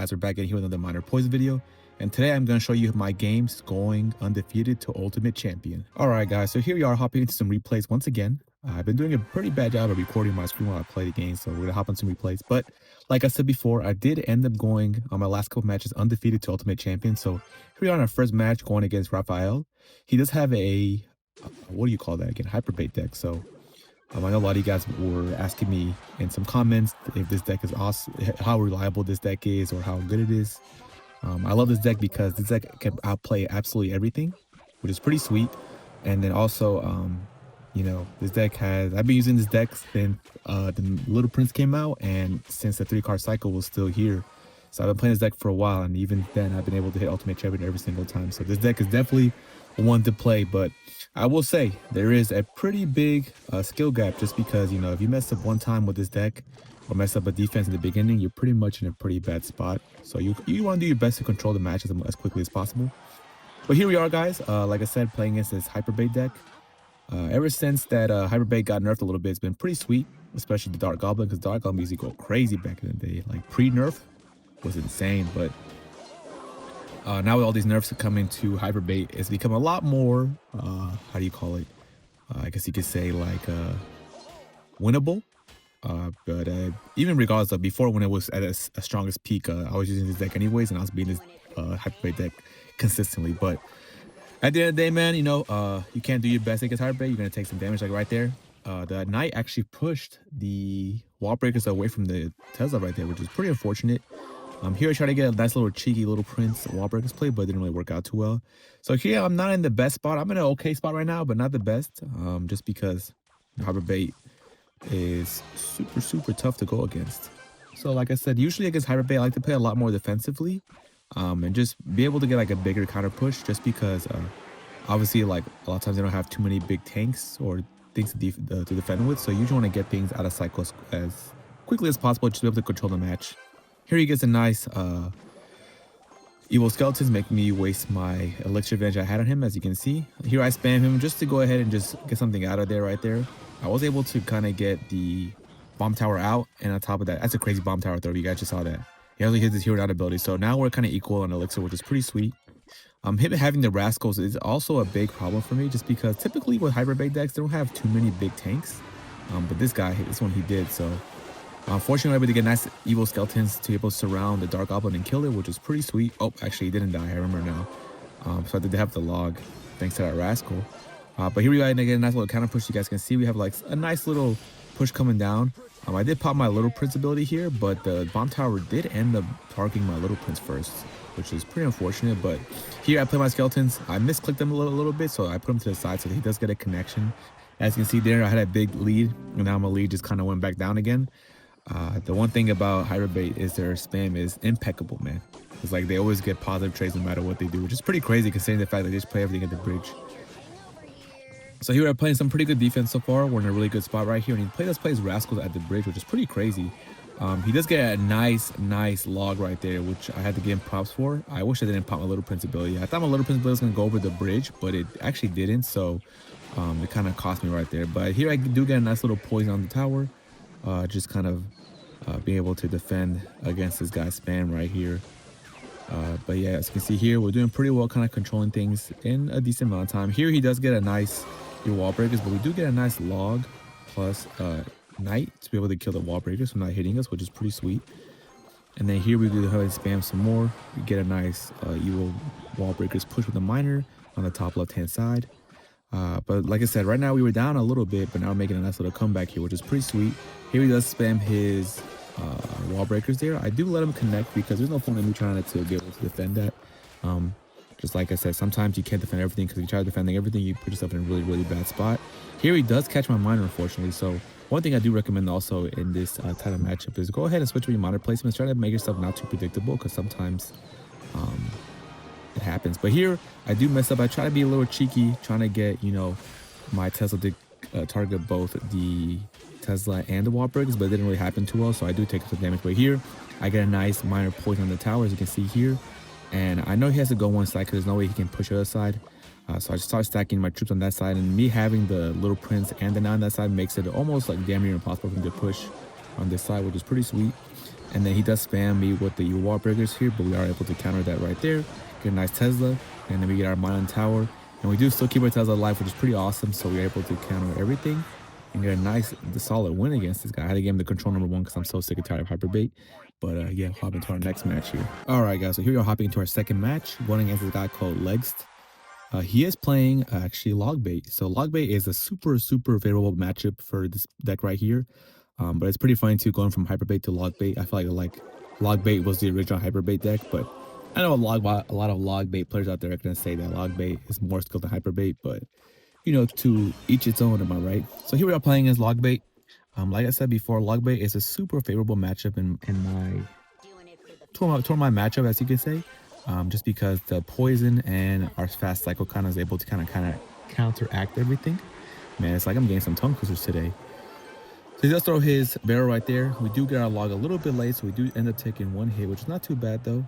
guys are back in here with another minor poison video, and today I'm going to show you my games going undefeated to ultimate champion. Alright guys, so here we are hopping into some replays once again. I've been doing a pretty bad job of recording my screen while I play the game, so we're going to hop on some replays. But like I said before, I did end up going on my last couple matches undefeated to ultimate champion. So here we are on our first match going against Royale. He does have a, what do you call that again, Hyperbait deck. So I know a lot of you guys were asking me in some comments if this deck is awesome, how reliable this deck is, or how good it is. I love this deck because this deck can outplay absolutely everything, which is pretty sweet. And then also, you know, this deck has, I've been using this deck since the Little Prince came out, and since the 3-card cycle was still here. So I've been playing this deck for a while, and even then I've been able to hit Ultimate Champion every single time. So this deck is definitely one to play, but I will say there is a pretty big skill gap, just because, you know, if you mess up one time with this deck or mess up a defense in the beginning, you're pretty much in a pretty bad spot. So you want to do your best to control the matches as quickly as possible. But here we are, guys. Like I said, playing against this Hyperbait deck. Ever since that Hyperbait got nerfed a little bit, it's been pretty sweet, especially the Dark Goblin, because Dark Goblin used to go crazy back in the day. Like pre-nerf was insane, but now with all these nerfs coming to Hyperbait, it's become a lot more, how do you call it? I guess you could say like winnable. But even regardless of before, when it was at its strongest peak, I was using this deck anyways, and I was beating this Hyperbait deck consistently. But at the end of the day, man, you know, you can't do your best against Hyperbait. You're gonna take some damage, like right there. The Knight actually pushed the wall breakers away from the Tesla right there, which is pretty unfortunate. Here I try to get a nice little cheeky Little Prince wall breakers play, but it didn't really work out too well. So here I'm not in the best spot. I'm in an okay spot right now, but not the best. Just because Hyperbait is super tough to go against. So like I said, usually against Hyperbait, I like to play a lot more defensively, and just be able to get like a bigger counter push, just because obviously, like, a lot of times they don't have too many big tanks or things to defend with. So you usually want to get things out of cycle as quickly as possible, just to be able to control the match. Here he gets a nice evil skeletons, making me waste my elixir advantage I had on him. As you can see, here I spam him just to go ahead and just get something out of there right there. I was able to kind of get the bomb tower out, and on top of that, that's a crazy bomb tower throw. You guys just saw that. He also hits his hero out ability, so now we're kind of equal on elixir, which is pretty sweet. Him having the rascals is also a big problem for me, just because typically with Hyperbait decks they don't have too many big tanks, but this one he did. So unfortunately, I'm able to get nice evil skeletons to be able to surround the Dark Goblin and kill it, which is pretty sweet. Oh, actually he didn't die, I remember now. So I did have the log thanks to that rascal. But here we are, and again, a nice little counter push. You guys can see we have like a nice little push coming down. I did pop my Little Prince ability here, but the bomb tower did end up targeting my Little Prince first, which is pretty unfortunate. But here I play my skeletons. I misclicked them a little bit, so I put him to the side so that he does get a connection. As you can see there, I had a big lead, and now my lead just kind of went back down again. The one thing about Hyperbait is their spam is impeccable, man. It's like they always get positive trades no matter what they do, which is pretty crazy considering the fact that they just play everything at the bridge. So here we're playing some pretty good defense so far. We're in a really good spot right here, and he plays rascals at the bridge, which is pretty crazy. He does get a nice log right there, which I had to give him props for. I wish I didn't pop my Little Prince ability. I thought my Little Prince ability was going to go over the bridge, but it actually didn't, so it kind of cost me right there. But here I do get a nice little poison on the tower, just kind of being able to defend against this guy's spam right here. But yeah, as you can see here, we're doing pretty well, kind of controlling things in a decent amount of time. Here he does get a nice wall breakers, but we do get a nice log plus Knight to be able to kill the wall breakers from not hitting us, which is pretty sweet. And then here we do have to spam some more. We get a nice evil wall breakers push with a miner on the top left hand side. But like I said, right now we were down a little bit, but now we're making a nice little comeback here, which is pretty sweet. Here he does spam his wall breakers there. I do let him connect because there's no point in me trying to be able to defend that. Just like I said, sometimes you can't defend everything, because if you try defending everything, you put yourself in a really bad spot. Here he does catch my miner, unfortunately. So one thing I do recommend also in this type of matchup is go ahead and switch with your miner placements. Try to make yourself not too predictable, because sometimes it happens. But here I do mess up. I try to be a little cheeky, trying to get, you know, my Tesla to target both the Tesla and the wall breakers, but it didn't really happen too well, so I do take some damage. But here I get a nice minor poison on the tower, as you can see here, and I know he has to go one side because there's no way he can push the other side. So I just start stacking my troops on that side, and me having the Little Prince and the Knight on that side makes it almost like damn near impossible for him to push on this side, which is pretty sweet. And then he does spam me with the wall breakers here, but we are able to counter that right there. Get a nice Tesla, and then we get our mine tower. And we do still keep our Tesla alive, which is pretty awesome. So we're able to counter everything and get a nice, solid win against this guy. I had to give him the control number 1 because I'm so sick and tired of Hyperbait. But yeah, hop into our next match here. All right, guys. So here we are hopping into our second match, going against this guy called Legst. He is playing actually Logbait. So Logbait is a super favorable matchup for this deck right here. But it's pretty funny too, going from Hyperbait to Logbait. I feel like Logbait was the original Hyperbait deck, but I know a lot of Logbait players out there are going to say that Logbait is more skilled than Hyperbait, but you know, to each its own, am I right? So here we are playing as Logbait. Like I said before, Logbait is a super favorable matchup in my toward my matchup, as you could say. Just because the poison and our fast cycle kind of is able to kind of counteract everything. Man, it's like I'm getting some tongue twisters today. So he does throw his barrel right there. We do get our log a little bit late, so we do end up taking 1 hit, which is not too bad though.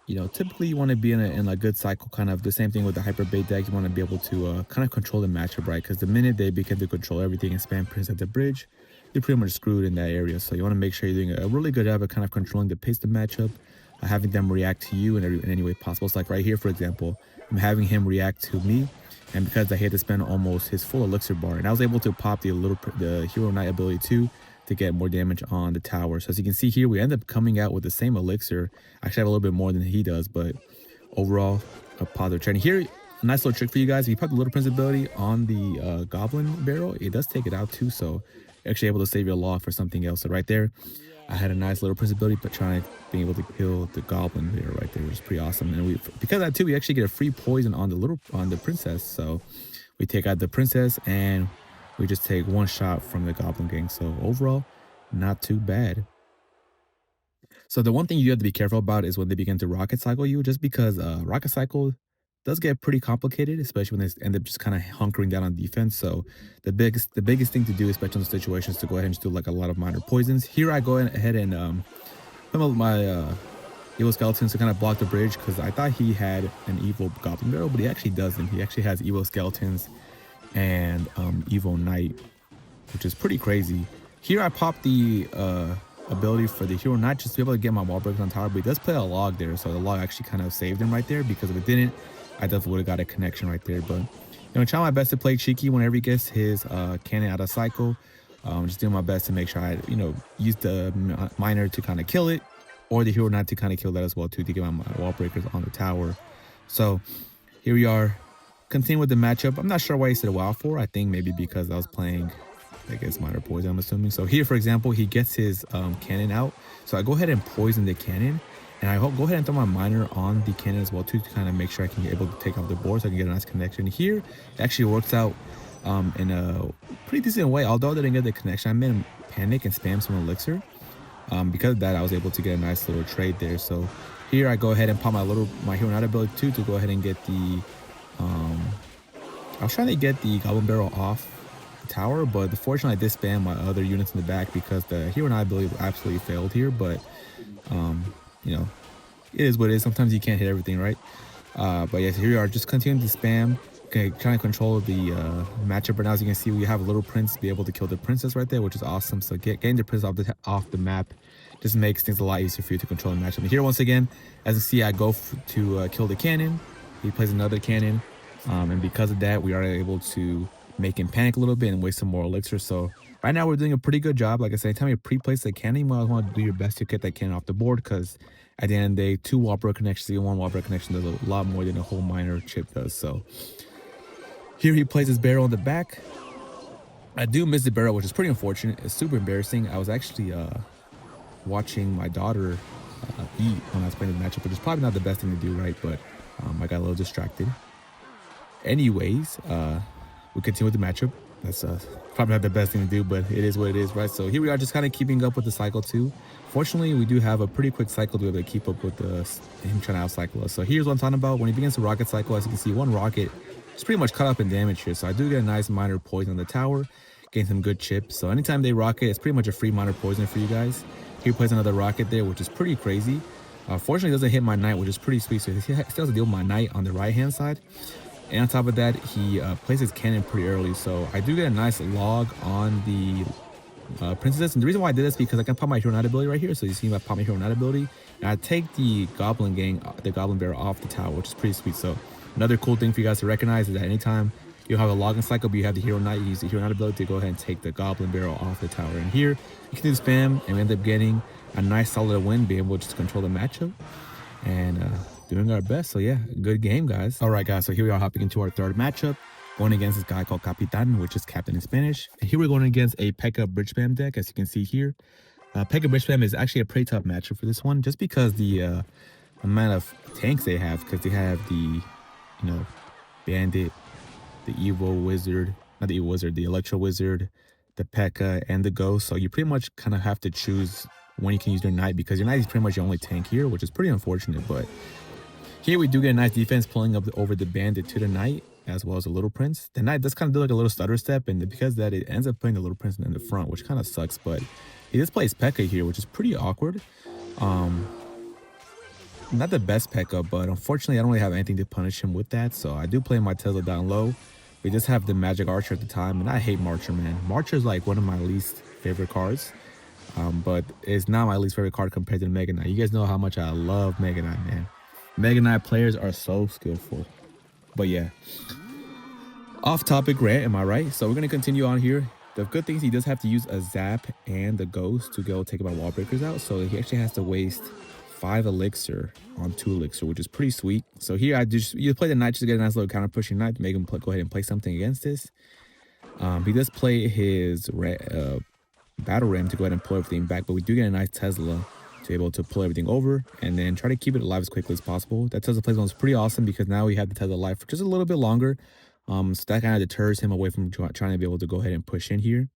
You know, typically you want to be in a good cycle, kind of the same thing with the Hyperbait deck. You want to be able to kind of control the matchup, right? Because the minute they begin to control everything and spam Prince at the bridge, you're pretty much screwed in that area. So you want to make sure you're doing a really good job of kind of controlling the pace of the matchup, having them react to you in any way possible. It's like right here, for example, I'm having him react to me, and because I had to spend almost his full elixir bar, and I was able to pop the Hero Knight ability too to get more damage on the tower. So as you can see here, we end up coming out with the same elixir. Actually, I have a little bit more than he does, but overall, a positive trend. Here, a nice little trick for you guys. If you pop the Little Prince ability on the Goblin barrel, it does take it out too, so you're actually able to save your log for something else. So right there, I had a nice Little Prince ability, but trying to be able to kill the Goblin there right there was pretty awesome. And because of that too, we actually get a free poison on the Princess. So we take out the Princess and we just take 1 shot from the Goblin gang. So overall, not too bad. So the one thing you have to be careful about is when they begin to rocket cycle you, just because rocket cycle does get pretty complicated, especially when they end up just kind of hunkering down on defense. So the biggest thing to do, especially in those situations, is to go ahead and just do like a lot of minor poisons. Here I go ahead and some of my evil skeletons to kind of block the bridge, because I thought he had an evil goblin barrel, but he actually doesn't. He actually has evil skeletons and evil knight, which is pretty crazy. Here I popped the ability for the Hero Knight just to be able to get my wall breakers on tower, but he does play a log there, so the log actually kind of saved him right there, because if it didn't, I definitely would have got a connection right there. But you know, trying my best to play cheeky whenever he gets his cannon out of cycle. Just doing my best to make sure I, you know, use the miner to kind of kill it, or the Hero Knight to kind of kill that as well too, to get my wall breakers on the tower. So here we are, continue with the matchup. I'm not sure why he said wow for. I think maybe because I was playing, I guess, minor poison, I'm assuming. So here, for example, he gets his cannon out. So I go ahead and poison the cannon, and I go ahead and throw my miner on the cannon as well too, to kind of make sure I can get able to take off the board so I can get a nice connection. Here, it actually works out in a pretty decent way. Although I didn't get the connection, I made him panic and spam some elixir. Because of that, I was able to get a nice little trade there. So here I go ahead and pop my Hero Knight ability too, to go ahead and get the I was trying to get the Goblin Barrel off the tower, but unfortunately I did spam my other units in the back because the Hero Knight ability absolutely failed here. But you know, it is what it is. Sometimes you can't hit everything, right? But yes, here we are, just continuing to spam. Okay, trying to control the matchup right now. As you can see, we have a Little Prince be able to kill the Princess right there, which is awesome. So getting the Princess off the map just makes things a lot easier for you to control the matchup. And here, once again, as you see, I go to kill the cannon. He plays another cannon, and because of that, we are able to make him panic a little bit and waste some more elixir. So right now, we're doing a pretty good job. Like I said, anytime you pre-place the cannon, you might want to do your best to get that cannon off the board, because at the end of the day, 2 wall break connections, 1 wall break connection does a lot more than a whole minor chip does. So here he plays his barrel in the back. I do miss the barrel, which is pretty unfortunate. It's super embarrassing. I was actually watching my daughter eat when I was playing the matchup, which is probably not the best thing to do, right? But I got a little distracted. Anyways, we continue with the matchup. That's probably not the best thing to do, but it is what it is, right? So here we are, just kind of keeping up with the cycle too. Fortunately, we do have a pretty quick cycle to be able to keep up with him trying to out-cycle us. So here's what I'm talking about. When he begins to rocket cycle, as you can see, 1 rocket is pretty much cut up in damage here. So I do get a nice minor poison on the tower, gain some good chips. So anytime they rocket, it's pretty much a free minor poison for you guys. Here he plays another rocket there, which is pretty crazy. Fortunately, it doesn't hit my knight, which is pretty sweet. So he still has to deal with my knight on the right-hand side. And on top of that, he plays his cannon pretty early. So I do get a nice log on the princess. And the reason why I did this is because I can pop my hero knight ability right here. So you see I pop my hero knight ability, and I take the goblin gang, the goblin bear off the tower, which is pretty sweet. So another cool thing for you guys to recognize is that anytime you have a login cycle, but you have the hero knight, you use the hero knight ability to go ahead and take the goblin barrel off the tower. And here you can do the spam, and we end up getting a nice solid win, being able to just control the matchup and doing our best. So yeah, good game, guys. All right, guys, so here we are hopping into our third matchup, going against this guy called Capitan, which is captain in Spanish. And here we're going against a PEKKA Bridge Spam deck, as you can see here. PEKKA Bridge Spam is actually a pretty tough matchup for this one, just because the amount of tanks they have, because they have the, bandit, the evil wizard, not the evil wizard, the electro wizard, the PEKKA, and the ghost. So you pretty much kind of have to choose when you can use your knight, because your knight is pretty much your only tank here, which is pretty unfortunate. But here we do get a nice defense pulling up over the bandit to the knight, as well as the little prince. The knight does kind of do like a little stutter step, and because that, it ends up putting the little prince in the front, which kind of sucks. But he just plays PEKKA here, which is pretty awkward. Not the best PEKKA, but unfortunately I don't really have anything to punish him with that. So I do play my Tesla down low. We just have the magic archer at the time, and I hate Marcher, man. Marcher is like one of my least favorite cards, but it's not my least favorite card compared to the Mega Knight. You guys know how much I love Mega Knight, man. Mega Knight players are so skillful. But yeah, off topic rant, am I right? So we're gonna continue on here. The good thing is he does have to use a zap and the ghost to go take my wall breakers out. So he actually has to waste 5 elixir on 2 elixir, which is pretty sweet. So here you play the knight just to get a nice little counter pushing knight to make him go ahead and play something against this. He does play his battle ram to go ahead and pull everything back, but we do get a nice Tesla to be able to pull everything over and then try to keep it alive as quickly as possible. That Tesla placement is pretty awesome because now we have the Tesla alive for just a little bit longer. So that kind of deters him away from trying to be able to go ahead and push in here.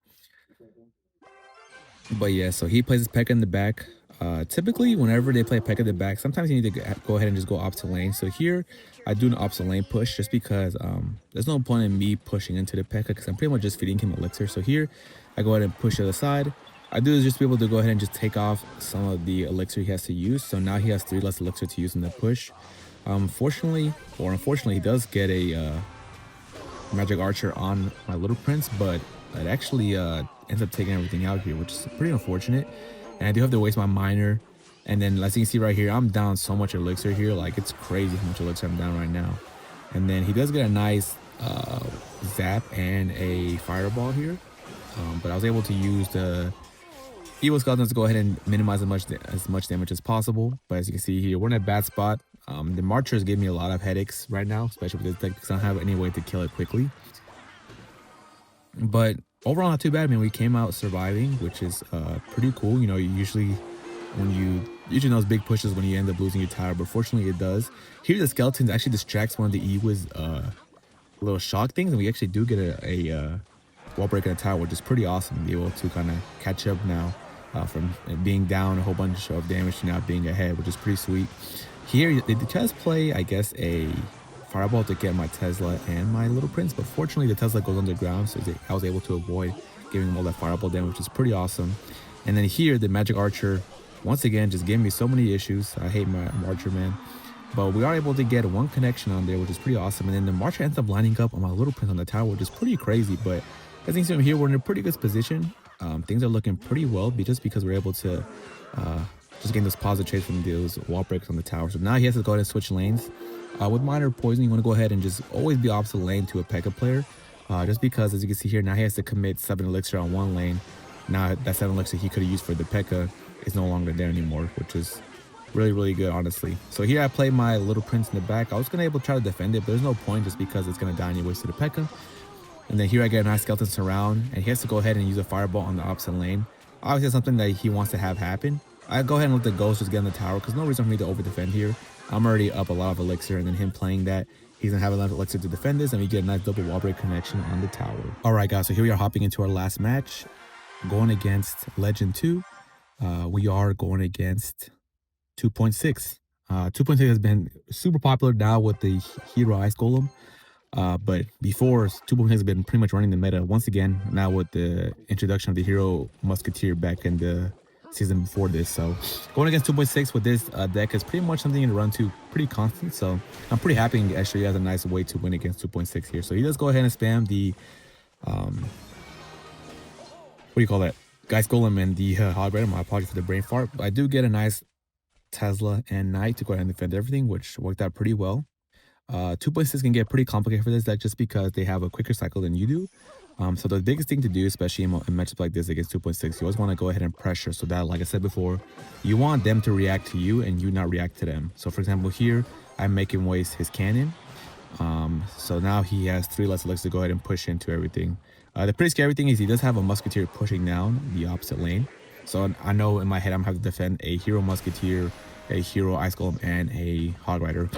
But yeah, so he plays his PEKKA in the back. Typically, whenever they play PEKKA in the back, sometimes you need to go ahead and just go opposite lane. So here, I do an opposite lane push just because there's no point in me pushing into the PEKKA because I'm pretty much just feeding him elixir. So here, I go ahead and push to the side. I do is just be able to go ahead and just take off some of the elixir he has to use. So now he has 3 less elixir to use in the push. Unfortunately, he does get a magic archer on my little prince, but it actually ends up taking everything out here, which is pretty unfortunate. And I do have to waste my miner. And then as you can see right here, I'm down so much elixir here. Like, it's crazy how much elixir I'm down right now. And then he does get a nice zap and a fireball here. But I was able to use the evil skeletons to go ahead and minimize as much damage as possible. But as you can see here, we're in a bad spot. The marchers gave me a lot of headaches right now, especially with this deck because I don't have any way to kill it quickly. But overall, not too bad. I mean, we came out surviving, which is pretty cool. You know, usually those big pushes when you end up losing your tower, but fortunately it does. Here, the skeletons actually distracts one of the Ewa's little shock things, and we actually do get a wall break in the tower, which is pretty awesome. Be able to kind of catch up now from being down a whole bunch of damage to now being ahead, which is pretty sweet. Here, they just play, I guess, a fireball to get my Tesla and my little prince, but fortunately the Tesla goes underground, so I was able to avoid giving him all that fireball damage, which is pretty awesome. And then here, the magic archer, once again, just gave me so many issues. I hate my archer, man. But we are able to get 1 connection on there, which is pretty awesome. And then the marcher ends up lining up on my little prince on the tower, which is pretty crazy. But as you can see here, we're in a pretty good position. Things are looking pretty well just because we're able to just gain those positive trades from those wall breaks on the tower. So now he has to go ahead and switch lanes. With minor poison, you want to go ahead and just always be opposite lane to a PEKKA player. Just because, as you can see here, now he has to commit 7 elixir on 1 lane. Now that 7 elixir he could have used for the PEKKA is no longer there anymore, which is really, really good, honestly. So here I play my little prince in the back. I was going to able to try to defend it, but there's no point just because it's going to die anyways to the PEKKA. And then here I get a nice skeleton surround, and he has to go ahead and use a fireball on the opposite lane. Obviously, something that he wants to have happen. I go ahead and let the ghost just get on the tower because no reason for me to over defend here. I'm already up a lot of elixir, and then him playing that, he's gonna have enough elixir to defend this, and we get a nice double wall break connection on the tower. All right, guys, so here we are hopping into our last match, going against Legend 2. We are going against 2.6. 2.6 has been super popular now with the Hero Ice Golem. But before, 2.6 has been pretty much running the meta once again, now with the introduction of the Hero Musketeer back in the season before this. So going against 2.6 with this deck is pretty much something you can run to pretty constant. So I'm pretty happy and actually has a nice way to win against 2.6 here. So he does go ahead and spam the what do you call that? Ice Golem and the Hog Rider. My apologies for the brain fart. But I do get a nice Tesla and Knight to go ahead and defend everything, which worked out pretty well. 2.6 can get pretty complicated for this deck just because they have a quicker cycle than you do. So the biggest thing to do, especially in matchups like this against 2.6, you always want to go ahead and pressure so that, like I said before, you want them to react to you and you not react to them. So for example, here, I'm making waste his cannon. So now he has 3 less elixirs to go ahead and push into everything. The pretty scary thing is he does have a musketeer pushing down the opposite lane. So I know in my head I'm going to have to defend a hero musketeer, a hero ice golem, and a hog rider.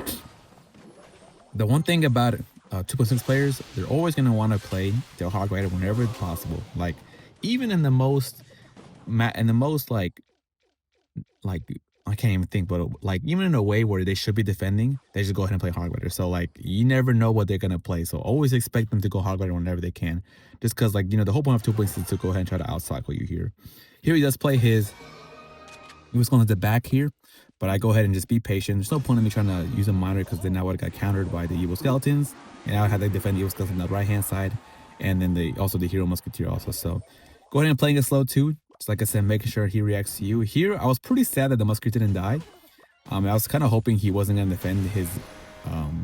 The one thing about 2.6 players, they're always going to want to play their hog rider whenever it's possible. Like even in the most like I can't even think, but like even in a way where they should be defending, they just go ahead and play hog rider. So like you never know what they're gonna play. So always expect them to go hog rider whenever they can. Just because like the whole point of 2.6 is to go ahead and try to outcycle you here. Here he does play his. He was going to the back here, but I go ahead and just be patient. There's no point in me trying to use a miner because then I would have got countered by the evil skeletons, and I had to defend the evil skeleton on the right hand side, and then also the hero musketeer also. So go ahead and playing it slow too. Just like I said, making sure he reacts to you. Here, I was pretty sad that the musketeer didn't die. I was kind of hoping he wasn't going to defend his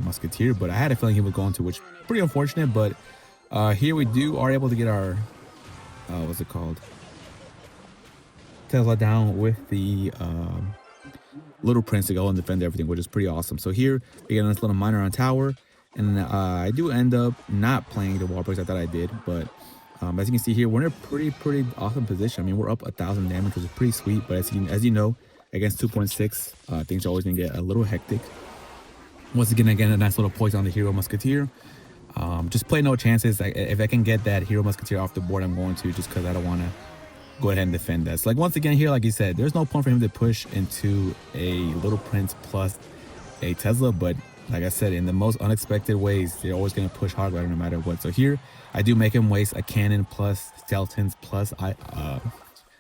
musketeer, but I had a feeling he was going to, which is pretty unfortunate. But here we are able to get our, what's it called? Tesla down with the little prince to go and defend everything, which is pretty awesome. So here we get a nice little miner on tower, and I do end up not playing the wall breaks I thought I did, but as you can see here, we're in a pretty awesome position. I mean, we're up 1,000 damage, which is pretty sweet, but as you know, against 2.6, things are always gonna get a little hectic. Once again, a nice little poison on the hero musketeer. Just play no chances. If I can get that hero musketeer off the board, I'm going to, just because I don't want to go ahead and defend that. So like once again here, like you said, there's no point for him to push into a little prince plus a Tesla, but like I said, in the most unexpected ways, they're always going to push hard rider no matter what. So here I do make him waste a cannon plus skeletons plus an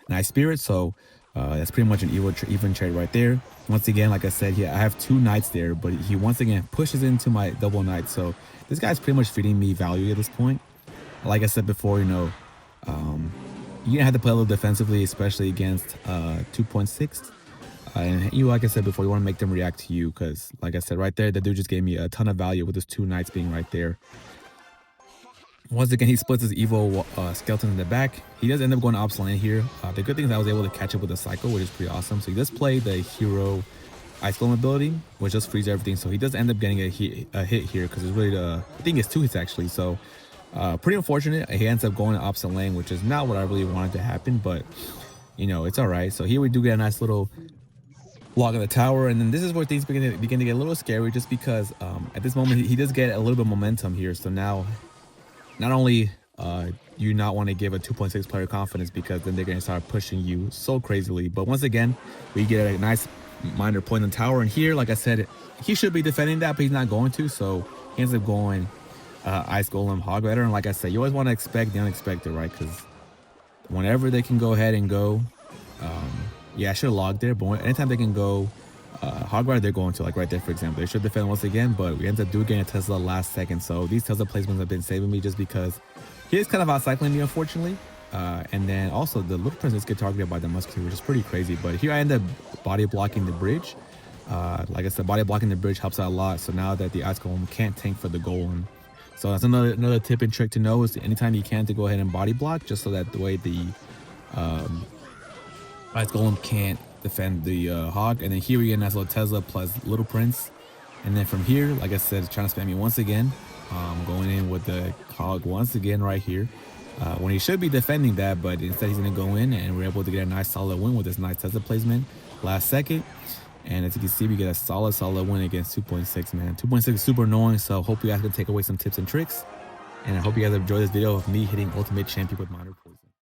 ice spirit. So that's pretty much an even trade right there. Once again, like I said, I have 2 knights there, but he once again pushes into my double knight. So this guy's pretty much feeding me value at this point. Like I said before, you're gonna have to play a little defensively, especially against 2.6. And like I said before, you want to make them react to you, because like I said right there, the dude just gave me a ton of value with his 2 knights being right there. Once again, he splits his evil skeleton in the back. He does end up going opposite lane here. The good thing is I was able to catch up with the cycle, which is pretty awesome. So he does play the hero ice golem ability, which just frees everything. So he does end up getting a hit here, because it's really I think it's 2 hits actually. So pretty unfortunate. He ends up going to opposite lane, which is not what I really wanted to happen, but it's all right. So here we do get a nice little log of the tower, and then this is where things begin to get a little scary, just because at this moment he does get a little bit of momentum here. So now not only you not want to give a 2.6 player confidence, because then they're going to start pushing you so crazily, but once again we get a nice minor point in the tower, and here, like I said, he should be defending that, but he's not going to. So he ends up going ice golem hog rider, and like I said, you always want to expect the unexpected, right? Because whenever they can go ahead and go yeah, I should have logged there, but anytime they can go hog rider, they're going to, like right there for example. They should defend once again, but we end up getting a Tesla last second. So these Tesla placements have been saving me, just because he is kind of outcycling me, unfortunately. And then also the little princess get targeted by the musketeer, which is pretty crazy. But here I end up body blocking the bridge. Like I said, body blocking the bridge helps out a lot. So now that the ice golem can't tank for the golem, so that's another tip and trick to know, is anytime you can to go ahead and body block, just so that the way the ice golem can't defend the hog. And then here we get a nice little Tesla plus little prince, and then from here, like I said, trying to spam me once again. Going in with the hog once again right here, when he should be defending that, but instead he's going to go in, and we're able to get a nice solid win with this nice Tesla placement last second. And as you can see, we get a solid win against 2.6, man. 2.6 is super annoying, so hope you guys can take away some tips and tricks. And I hope you guys enjoyed this video of me hitting Ultimate Champion with Minor Poison.